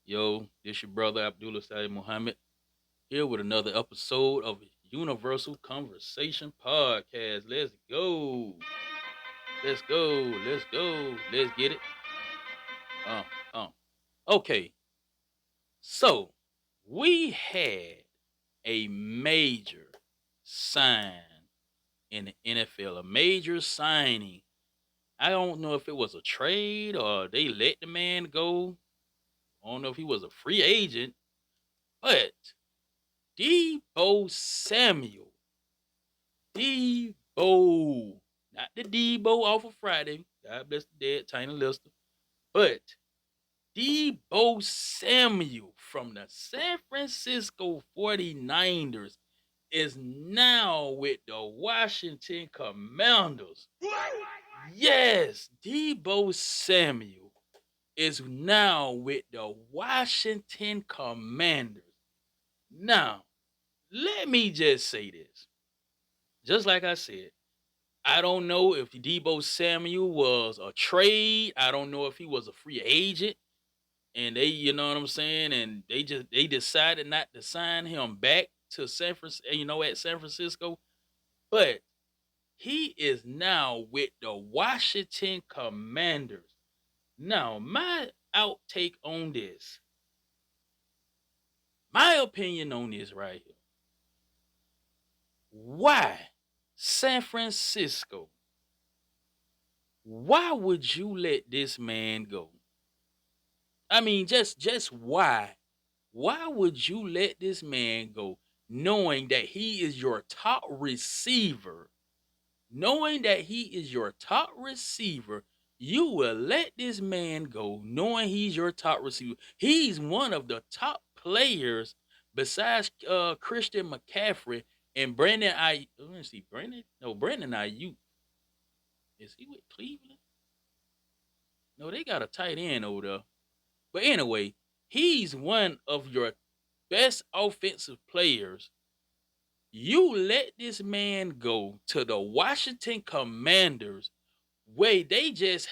Yo, this your brother Abdullah Saeed Muhammad here with another episode of Universal Conversation Podcast. Let's go. Let's go. Let's go. Let's get it. Um, um. Okay, so we had a major sign in the NFL, a major signing. I don't know if it was a trade or they let the man go. I don't know if he was a free agent, but Deebo Samuel. Deebo. Not the Deebo off of Friday. God bless the dead, Tiny Lister. But Deebo Samuel from the San Francisco 49ers is now with the Washington Commanders. Yes, Deebo Samuel is now with the Washington Commanders. Now, let me just say this. Just like I said, I don't know if Deebo Samuel was a trade. I don't know if he was a free agent. And they, you know what I'm saying? And they decided not to sign him back to San Francisco, at San Francisco. But he is now with the Washington Commanders. Now, my outtake on this, my opinion on this right here. Why San Francisco? Why would you let this man go? I mean, just why? Why would you let this man go knowing that he is your top receiver? Knowing that he is your top receiver, you will let this man go knowing he's your top receiver. He's one of the top players besides Christian McCaffrey and Brandon I. Let me see, Brandon. No, Brandon Ayuk. Is he with Cleveland? No, they got a tight end over there. But anyway, he's one of your best offensive players. You let this man go to the Washington Commanders, where they just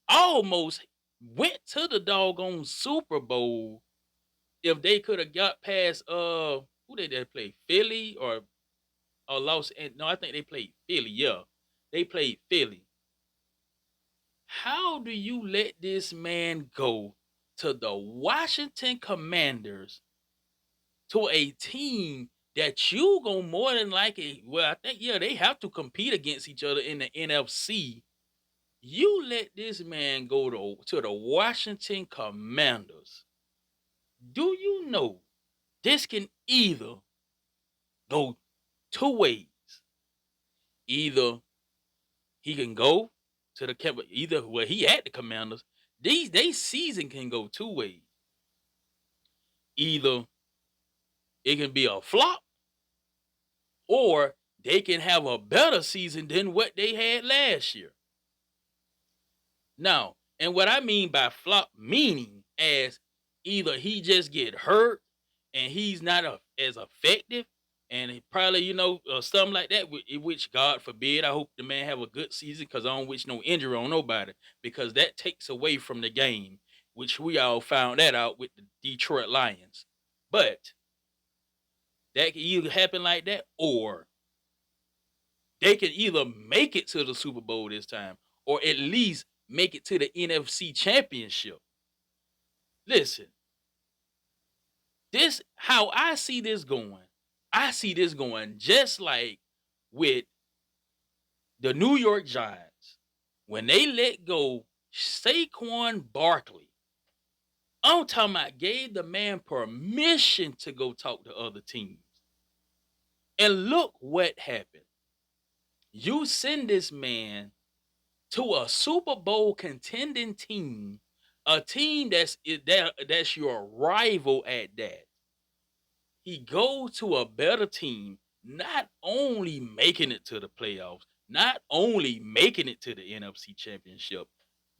almost went to the doggone Super Bowl. If they could have got past who did they play? Philly or Los Angeles? No, I think they played Philly. Yeah, they played Philly. How do you let this man go to the Washington Commanders, to a team that you gonna more than likely, well, I think, yeah, they have to compete against each other in the NFC. You let this man go to the Washington Commanders. Do you know this can either go two ways? Either he can go to the either where he at the Commanders. These they season can go two ways. Either it can be a flop, or they can have a better season than what they had last year. Now, and what I mean by flop, meaning as either he just get hurt and he's not as effective, and he probably, something like that, which God forbid, I hope the man have a good season, because I don't wish no injury on nobody, because that takes away from the game, which we all found that out with the Detroit Lions. But that can either happen like that, or they can either make it to the Super Bowl this time, or at least make it to the NFC Championship. Listen, this how I see this going. I see this going just like with the New York Giants when they let go Saquon Barkley. I'm talking about gave the man permission to go talk to other teams. And look what happened. You send this man to a Super Bowl contending team, a team that's your rival at that. He goes to a better team, not only making it to the playoffs, not only making it to the NFC Championship,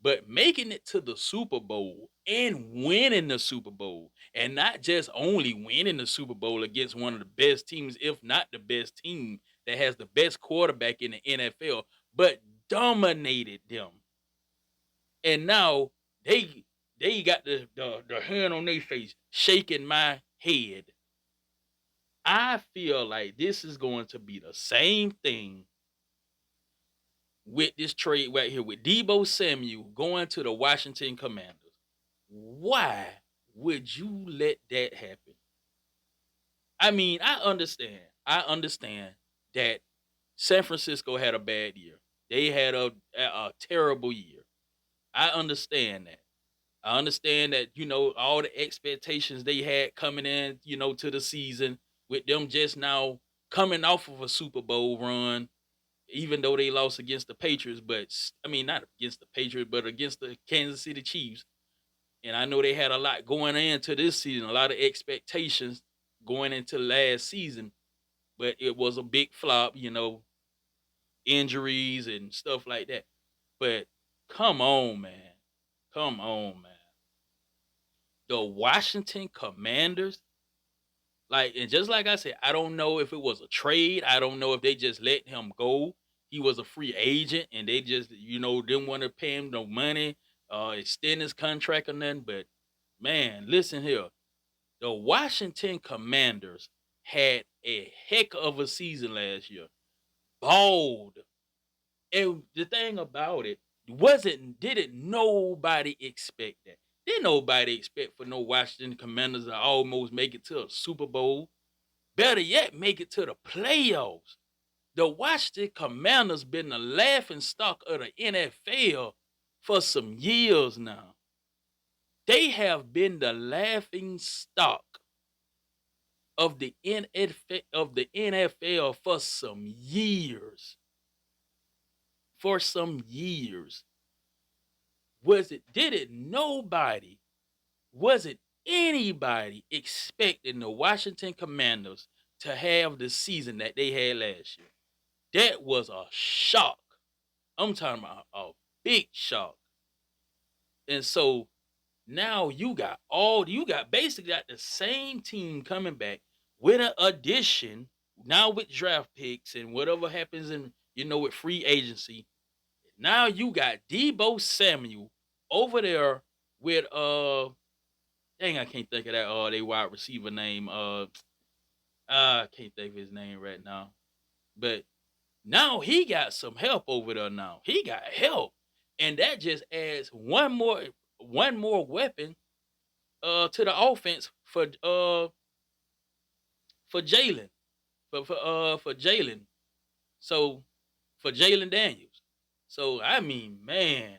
but making it to the Super Bowl and winning the Super Bowl. And not just only winning the Super Bowl against one of the best teams, if not the best team that has the best quarterback in the NFL, but dominated them. And now they they got the hand on their face, shaking my head. I feel like this is going to be the same thing with this trade right here with Deebo Samuel going to the Washington Commanders. Why would you let that happen? I mean, I understand. I understand that San Francisco had a bad year. They had a terrible year. I understand that. I understand that, all the expectations they had coming in, to the season with them just now coming off of a Super Bowl run, even though they lost against the Patriots, but I mean, not against the Patriots, but against the Kansas City Chiefs. And I know they had a lot going into this season, a lot of expectations going into last season, but it was a big flop, injuries and stuff like that. But come on, man. Come on, man. The Washington Commanders, and just like I said, I don't know if it was a trade. I don't know if they just let him go. He was a free agent and they just, didn't want to pay him no money, extend his contract or nothing. But man, listen here. The Washington Commanders had a heck of a season last year. Balled. And the thing about it didn't nobody expect that. Didn't nobody expect for no Washington Commanders to almost make it to a Super Bowl. Better yet, make it to the playoffs. The Washington Commanders been the laughing stock of the NFL for some years now. They have been the laughing stock of the NFL for some years. For some years. Was it anybody expecting the Washington Commanders to have the season that they had last year? That was a shock. I'm talking about a big shock. And so now you got basically got the same team coming back with an addition now with draft picks and whatever happens in with free agency. Now you got Deebo Samuel over there with dang, I can't think of that they wide receiver name. I can't think of his name right now. But now he got some help over there now. He got help. And that just adds one more weapon to the offense for Jalen. For Jalen. So for Jalen Daniels. So I mean, man,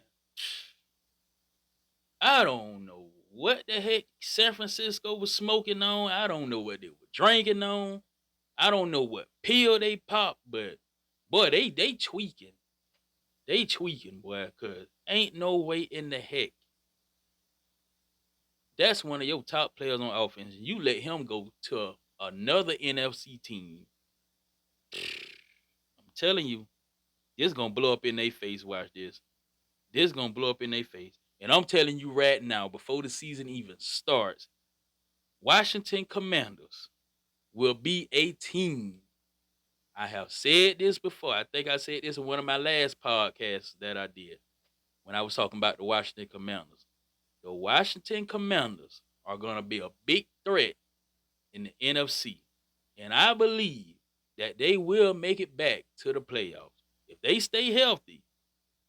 I don't know what the heck San Francisco was smoking on. I don't know what they were drinking on. I don't know what pill they popped, but boy, they tweaking. They tweaking, boy, cause ain't no way in the heck that's one of your top players on offense. You let him go to another NFC team. I'm telling you, this gonna blow up in their face. Watch this. This gonna blow up in their face. And I'm telling you right now, before the season even starts, Washington Commanders will be a team. I have said this before. I think I said this in one of my last podcasts that I did when I was talking about the Washington Commanders. The Washington Commanders are going to be a big threat in the NFC. And I believe that they will make it back to the playoffs. If they stay healthy,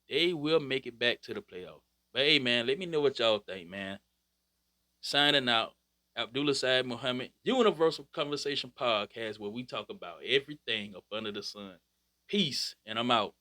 they will make it back to the playoffs. But hey, man, let me know what y'all think, man. Signing out, Abdullah Said Muhammad, Universal Conversation Podcast, where we talk about everything up under the sun. Peace, and I'm out.